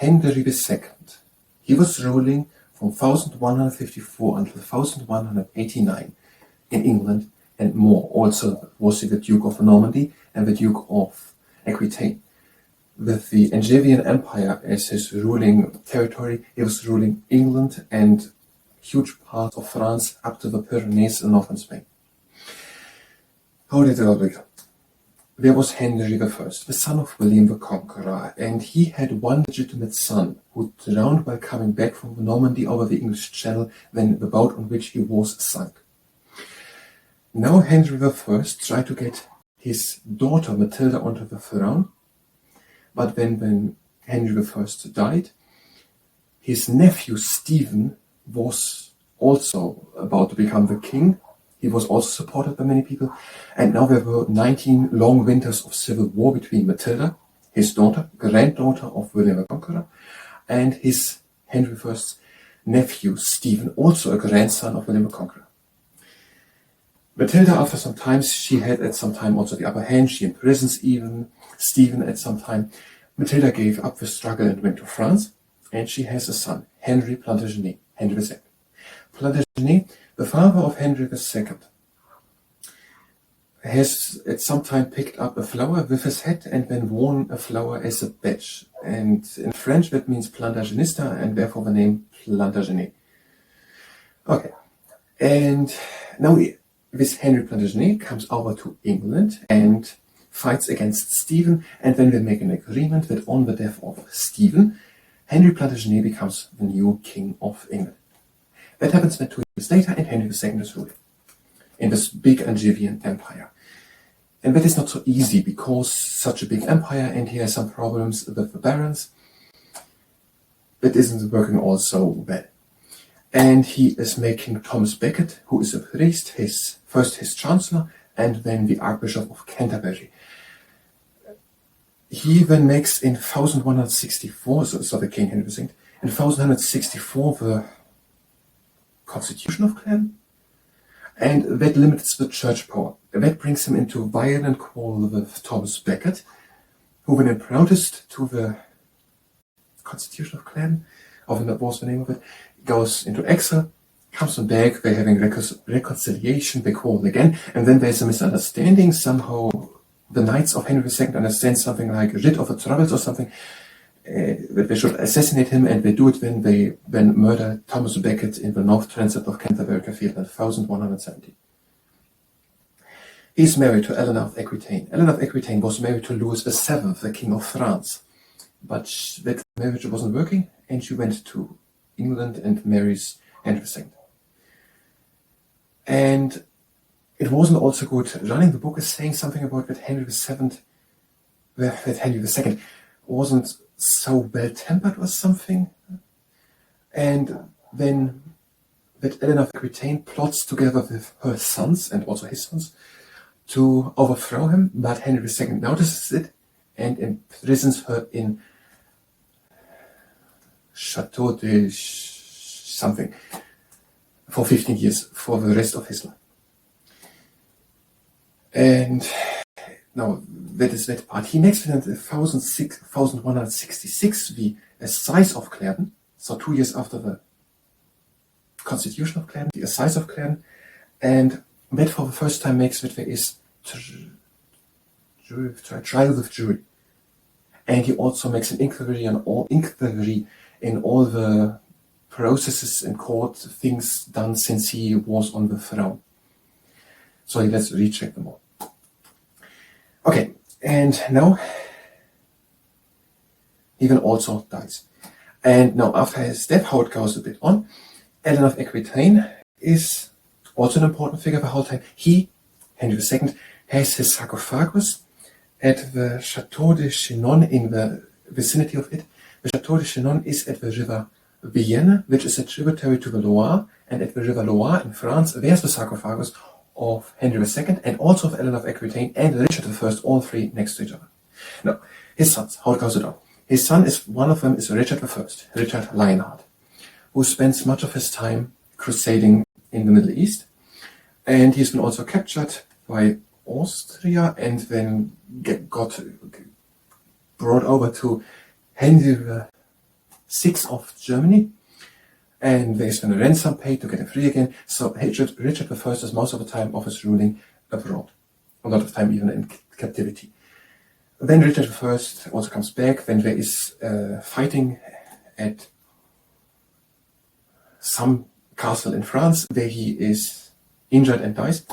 Henry II. He was ruling from 1154 until 1189 in England and more. Also was he the Duke of Normandy and the Duke of Aquitaine. With the Angevin Empire as his ruling territory, he was ruling England and huge parts of France up to the Pyrenees in northern Spain. How did it all begin? There was Henry I, the son of William the Conqueror, and he had one legitimate son who drowned while coming back from Normandy over the English Channel when the boat on which he was sunk. Now Henry I tried to get his daughter Matilda onto the throne, but when Henry I died, his nephew Stephen was also about to become the king. He was also supported by many people, and now there were 19 long winters of civil war between Matilda, his daughter, granddaughter of William the Conqueror, and his Henry I's nephew Stephen, also a grandson of William the Conqueror. Matilda, after some time, she had at some time also the upper hand. She imprisons even Stephen at some time. Matilda gave up the struggle and went to France, and she has a son, Henry Plantagenet, Henry II. Plantagenet, the father of Henry II, has at some time picked up a flower with his head and then worn a flower as a badge. And in French that means Plantagenista, and therefore the name Plantagenet. Okay, and now this Henry Plantagenet comes over to England and fights against Stephen, and then they make an agreement that on the death of Stephen, Henry Plantagenet becomes the new king of England. That happens then 2 years later, and Henry II is ruling in this big Angevin empire. And that is not so easy because such a big empire, and he has some problems with the barons. It isn't working all so well. And he is making Thomas Becket, who is a priest, first his chancellor, and then the Archbishop of Canterbury. He then makes in 1164, so the King Henry II, in 1164 the Constitution of Clarendon, and that limits the church power. That brings him into violent quarrel with Thomas Becket, who when in protest to the Constitution of Clarendon, or that was the name of it, goes into exile, comes on back, they're having reconciliation, they quarrel again, and then there's a misunderstanding. Somehow the knights of Henry II understand something like rid of the troubles or something, that they should assassinate him, and they do it when they murder Thomas Becket in the north transept of Canterbury Cathedral in 1170. He's married to Eleanor of Aquitaine. Eleanor of Aquitaine was married to Louis VII, the King of France, but that marriage wasn't working, and she went to England and marries Henry II. And it wasn't also good running. The book is saying something about that Henry II wasn't so well-tempered or something. And then that Eleanor of Aquitaine plots together with her sons and also his sons to overthrow him, but Henry II notices it and imprisons her in Chateau de something for 15 years for the rest of his life. And now that is that part. He makes in 1166 the Assize of Clarendon, so 2 years after the Constitution of Clarendon, the Assize of Clarendon, and that for the first time makes that there is trial with jury. And he also makes an inquiry in all the processes and court things done since he was on the throne. So let's recheck them all. Okay, and now he then also dies. And now after his death, how it goes a bit on, Eleanor of Aquitaine is also an important figure the whole time. He, Henry II, has his sarcophagus at the Chateau de Chinon in the vicinity of it. The Chateau de Chinon is at the river Vienne, which is a tributary to the Loire, and at the river Loire in France, there's the sarcophagus of Henry II and also of Eleanor of Aquitaine and Richard I, all three next to each other. Now, his sons, how it goes it on. His son is, one of them is Richard I, Richard Lionheart, who spends much of his time crusading in the Middle East, and he's been also captured by Austria and then got brought over to Henry 6 of Germany, and there is then a ransom paid to get him free again. So Richard I is most of the time of his ruling abroad, a lot of time even in captivity. Then Richard I also comes back when there is fighting at some castle in France where he is injured and dies.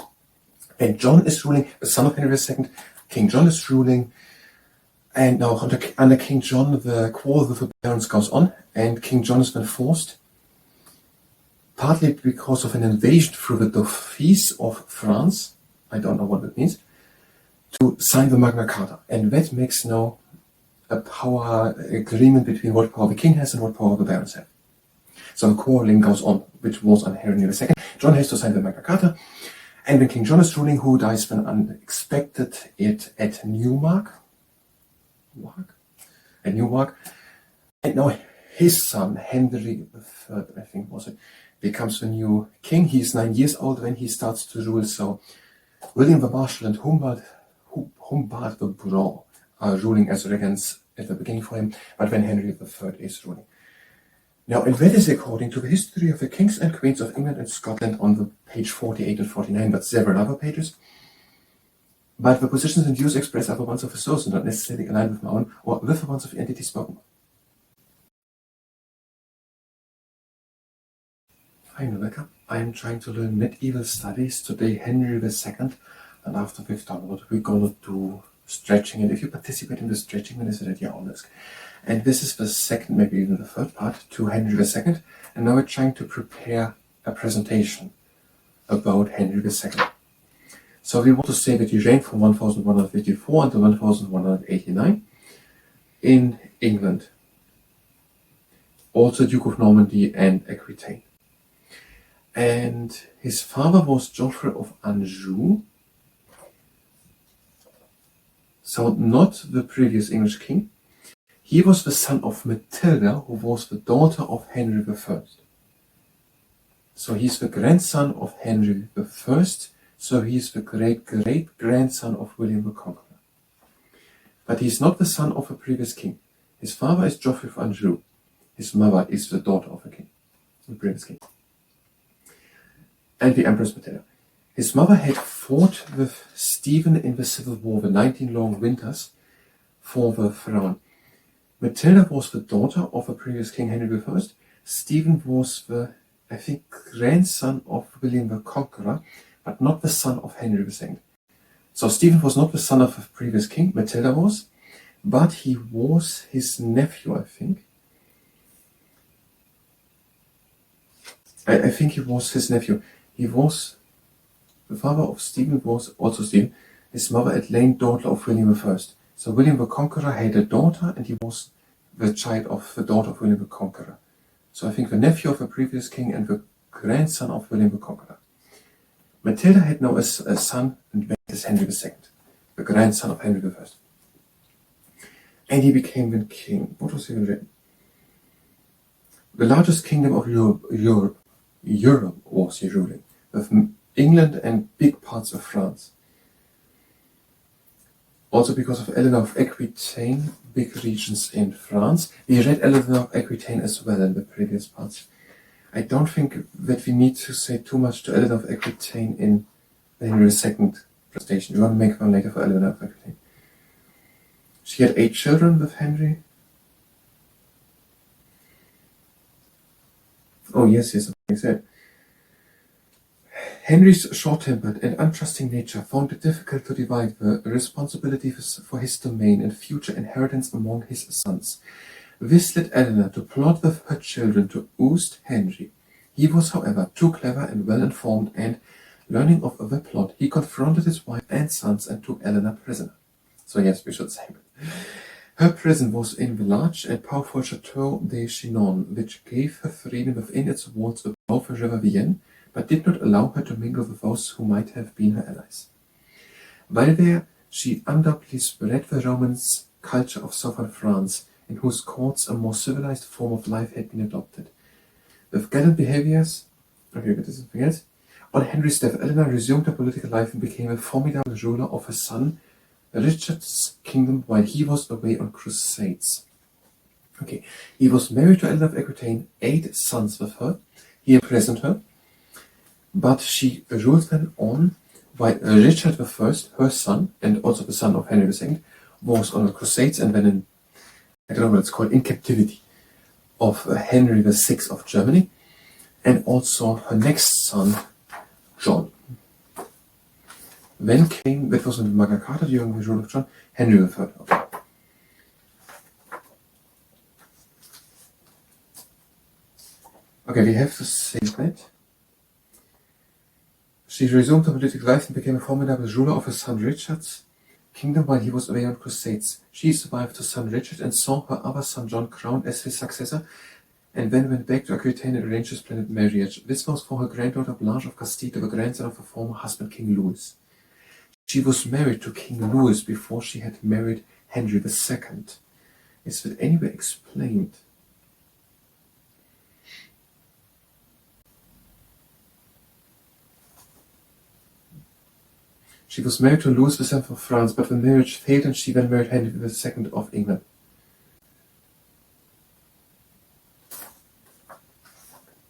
Then John is ruling, the son of Henry II. King John is ruling, and now under King John the quarrel with the barons goes on, and King John has been forced, partly because of an invasion through the Dauphies of France, I don't know what that means, to sign the Magna Carta. And that makes now a power agreement between what power the king has and what power the barons have. So the quarreling goes on, which was on Henry II. John has to sign the Magna Carta, and when King John is ruling, who dies when unexpected at Newmark, and now his son, Henry III, I think was it, becomes the new king. He's 9 years old when he starts to rule. So William the Marshal and Humbert the Broad are ruling as regents at the beginning for him, but when Henry III is ruling. Now, and that is according to the history of the kings and queens of England and Scotland on the page 48 and 49, but several other pages. But the positions and views expressed are the ones of the source and not necessarily aligned with my own or with the ones of the entity spoken of. Hi, welcome. I am trying to learn medieval studies, today Henry II, and after we've done what we're going to do stretching, and if you participate in the stretching, then it's at your own risk. And this is the second, maybe even the third part to Henry II, and now we're trying to prepare a presentation about Henry II. So we want to say that he reigned from 1154 until 1189 in England, also Duke of Normandy and Aquitaine. And his father was Geoffrey of Anjou, so not the previous English king. He was the son of Matilda, who was the daughter of Henry I. So he's the grandson of Henry I, so he's the great-great-grandson of William the Conqueror. But he's not the son of a previous king. His father is Geoffrey of Anjou. His mother is the daughter of a king, the previous king. And the Empress Matilda. His mother had fought with Stephen in the Civil War, the 19 long winters, for the throne. Matilda was the daughter of a previous king, Henry I. Stephen was the, I think, grandson of William the Conqueror, but not the son of Henry II. So Stephen was not the son of a previous king, Matilda was, but he was his nephew, I think. I think he was his nephew. He was, the father of Stephen was also Stephen. His mother had lain daughter of William I. So William the Conqueror had a daughter, and he was the child of the daughter of William the Conqueror. So I think the nephew of a previous king and the grandson of William the Conqueror. Matilda had now a son, and that is Henry II, the grandson of Henry I. And he became the king. What was he written? The largest kingdom of Europe was he ruling, with England and big parts of France. Also because of Eleanor of Aquitaine, big regions in France. We read Eleanor of Aquitaine as well in the previous parts. I don't think that we need to say too much to Eleanor of Aquitaine in Henry II presentation. We want to make one later for Eleanor of Aquitaine. She had 8 children with Henry. Oh yes, I said. Henry's short-tempered and untrusting nature found it difficult to divide the responsibility for his domain and future inheritance among his sons. This led Eleanor to plot with her children to oust Henry. He was, however, too clever and well-informed, and, learning of the plot, he confronted his wife and sons and took Eleanor prisoner. So yes, we should say it. Her prison was in the large and powerful Chateau de Chinon, which gave her freedom within its walls above the River Vienne, but did not allow her to mingle with those who might have been her allies. While there, she undoubtedly spread the Romans' culture of southern France, in whose courts a more civilized form of life had been adopted. With gallant behaviors, on Henry's death, Eleanor resumed her political life and became a formidable ruler of her son Richard's kingdom while he was away on crusades. Okay, he was married to Eleanor of Aquitaine, 8 sons with her. He imprisoned her, but she ruled them on while Richard I, her son, and also the son of Henry II, was on the Crusades and then in, I don't know what it's called, in captivity of Henry VI of Germany, and also her next son, John. Then came, that was in Magna Carta during the rule of John, Henry III. Okay. Okay, we have to say that she resumed her political life and became a formidable ruler of her son Richard's kingdom while he was away on crusades. She survived her son Richard and saw her other son John crowned as his successor, and then went back to Aquitaine and arranged a splendid marriage. This was for her granddaughter Blanche of Castile, the grandson of her former husband King Louis. She was married to King Louis before she had married Henry II. Is that anywhere explained? She was married to Louis VII of France, but the marriage failed and she then married Henry II of England.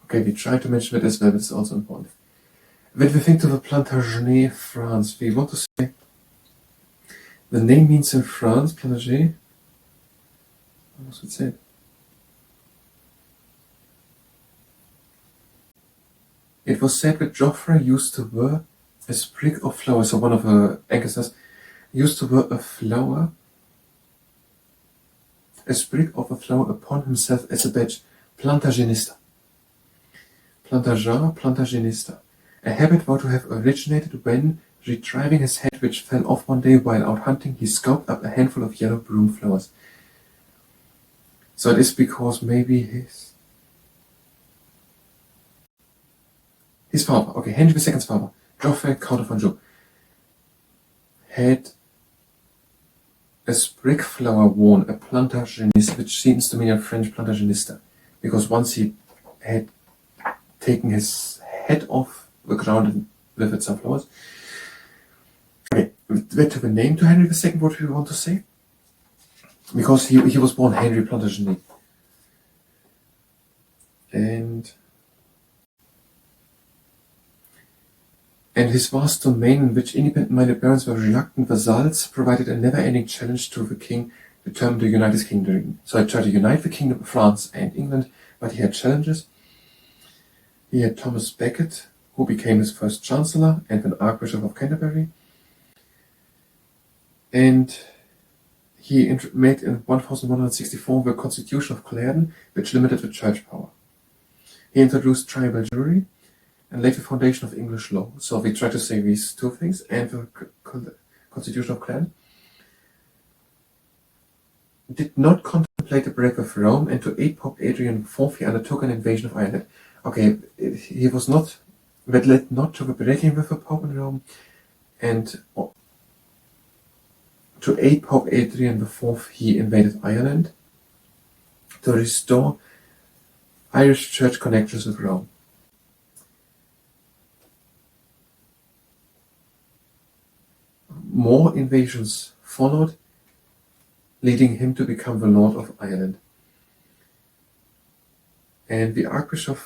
Okay, we tried to mention that as well, but it's also important. When we think of the Plantagenet, France, we want to say the name means in France, Plantagenet. What was it said? It was said that Joffrey used to wear a sprig of flowers, so one of her ancestors used to wear a sprig of a flower upon himself as a badge. Plantagenista. Plantagenista. A habit thought to have originated when, retrieving his hat which fell off one day while out hunting, he scooped up a handful of yellow broom flowers. So it is because maybe his father, okay, Henry II's father, Geoffrey, Count of Anjou, had a sprig flower worn, a plantageniste, which seems to mean a French plantagenista, because once he had taken his head off the ground and with it some flowers. Okay, that to the name to Henry II, what do you want to say? Because he was born Henry Plantagenet. And his vast domain, in which independent-minded barons were reluctant vassals, provided a never-ending challenge to the king determined to unite his kingdom. So he tried to unite the kingdom of France and England, but he had challenges. He had Thomas Becket, who became his first chancellor and an Archbishop of Canterbury. And he made in 1164 the Constitution of Clarendon, which limited the church power. He introduced tribal jury and laid the foundation of English law. So we try to say these two things, and the Constitution of Clarendon did not contemplate a break with Rome, and to aid Pope Adrian IV, he undertook an invasion of Ireland. Okay, he was not, that led not to the breaking with the Pope in Rome, and to aid Pope Adrian IV, he invaded Ireland to restore Irish church connections with Rome. More invasions followed, leading him to become the Lord of Ireland. And the Archbishop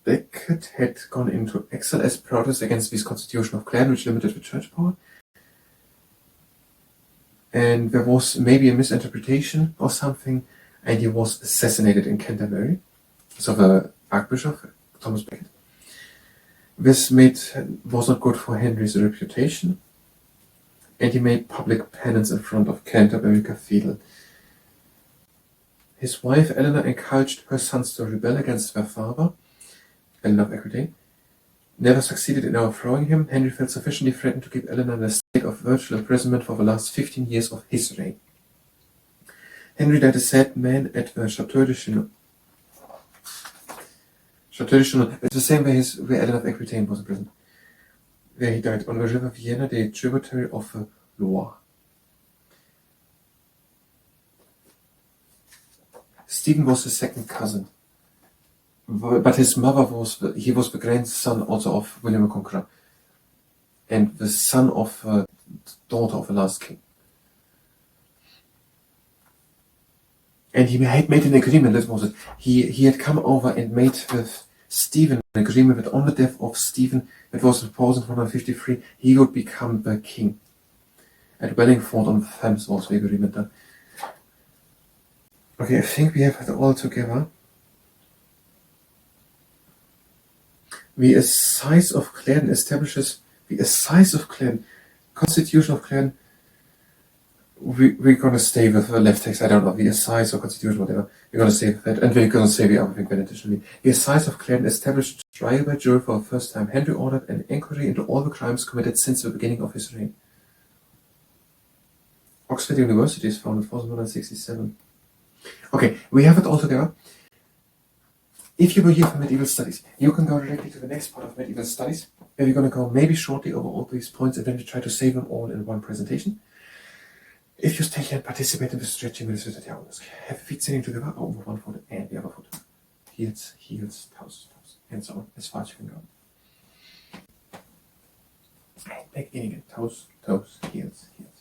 Becket had gone into exile as protest against this Constitution of Clarendon, which limited the church power. And there was maybe a misinterpretation or something, and he was assassinated in Canterbury. So the Archbishop, Thomas Becket. This was not good for Henry's reputation, and he made public penance in front of Canterbury Cathedral. His wife Eleanor encouraged her sons to rebel against their father, Eleanor of Aquitaine. Never succeeded in overthrowing him, Henry felt sufficiently threatened to keep Eleanor in a state of virtual imprisonment for the last 15 years of his reign. Henry died a sad man at the Château de Chinon. It's the same where Eleanor of Aquitaine was imprisoned, where he died on the river Vienne, the tributary of the Loire. Stephen was his second cousin, but his mother was the grandson also of William the Conqueror, and the son of the daughter of the last king. And he had made an agreement, that was it. He had come over and made with Stephen an agreement that on the death of Stephen, that was in 1153, he would become the king. At Wellingford on the Thames was the agreement done. Okay, I think we have it all together. The Assize of Clarendon establishes the Assize of Clarendon, Constitution of Clarendon. We're going to stay with the left text. I don't know, the Assize or Constitution, whatever. We're going to stay with that, and we're going to say the other thing additionally. The Assize of Clarendon established trial by jury for the first time. Henry ordered an inquiry into all the crimes committed since the beginning of his reign. Oxford University is founded in 1467. Okay, we have it all together. If you were here for medieval studies, you can go directly to the next part of medieval studies, where we're going to go maybe shortly over all these points and then try to save them all in one presentation. If you stay here and participate in the stretching with the diagonals, have feet sitting together, over one foot and the other foot. Heels, heels, toes, toes, and so on, as far as you can go. And back in again, toes, toes, heels, heels.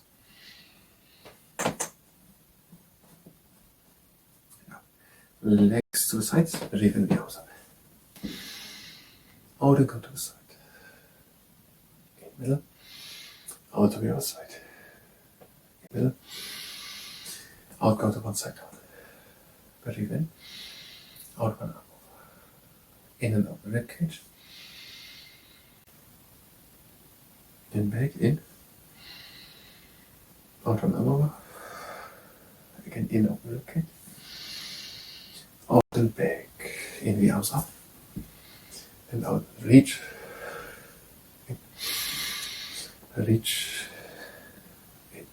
Legs to the sides, riven the outside. Out and come to the side. In middle. Out to the other side. In middle. Out, go to one side down. Breathe in. Out, one up. In and out the rib cage. In back, in. Out one arm over. Again, in out the rib cage. Out and back, in the arms up, and out, reach, in. Reach, in,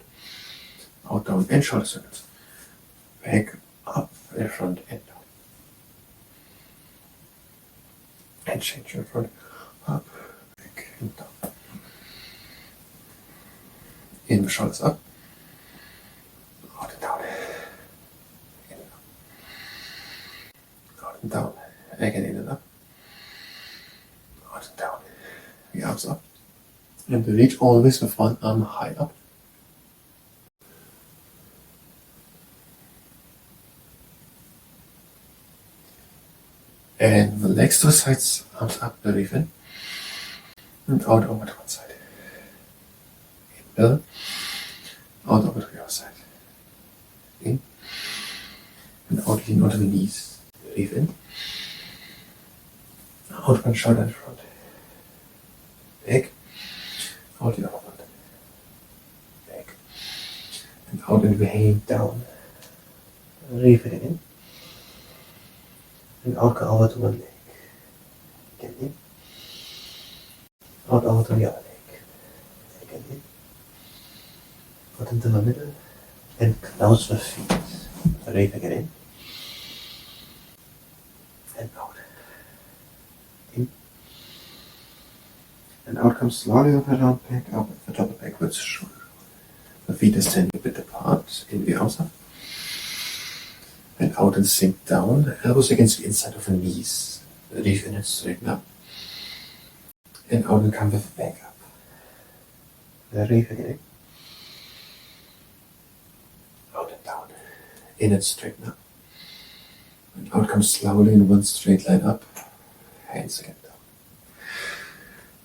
out, down, and shoulder circles, back, up, and front, and down, and change your front, up, back, and down, in the shoulders up, out and down. Down, again in and up, out and down, the arms up, and reach always with one arm high up. And the legs to the sides, arms up, breathe in, and out over to one side. In middle, out over to the other side. In, and out, lean onto the knees. Breathe in. Out one shoulder in front. Back. Out the other one. Back. And out and inhale down. Breathe it in. And out go over to one leg. Again in. Out over to the other leg. Again in. Out into the middle. And close the feet. Breathe again in. And out. In. And out comes slowly up and round back, up at the top of backwards shoulder. The feet are standing a bit apart in the arms up. And out and sink down, elbows against the inside of the knees. Reach in and straighten up. And out and come with back up. Reach again. Out and down. In and straighten up. And out comes slowly in one straight line up, hands again down.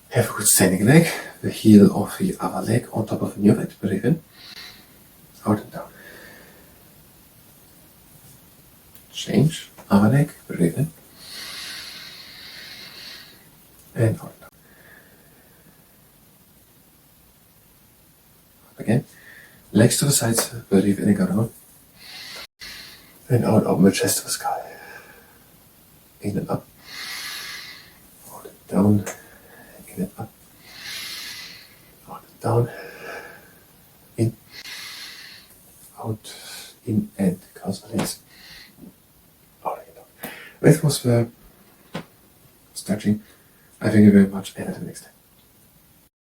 Have a good standing leg, the heel of the other leg on top of the new leg, breathe in, out and down. Change, other leg, breathe in, and out and down. Up again, legs to the sides, breathe in and go down. And out, open the chest to the sky. In and up. Out and down. In and up. Out and down. In. Out. In and cross the legs. Out and down. This was the stretching. I thank you very much and until next time.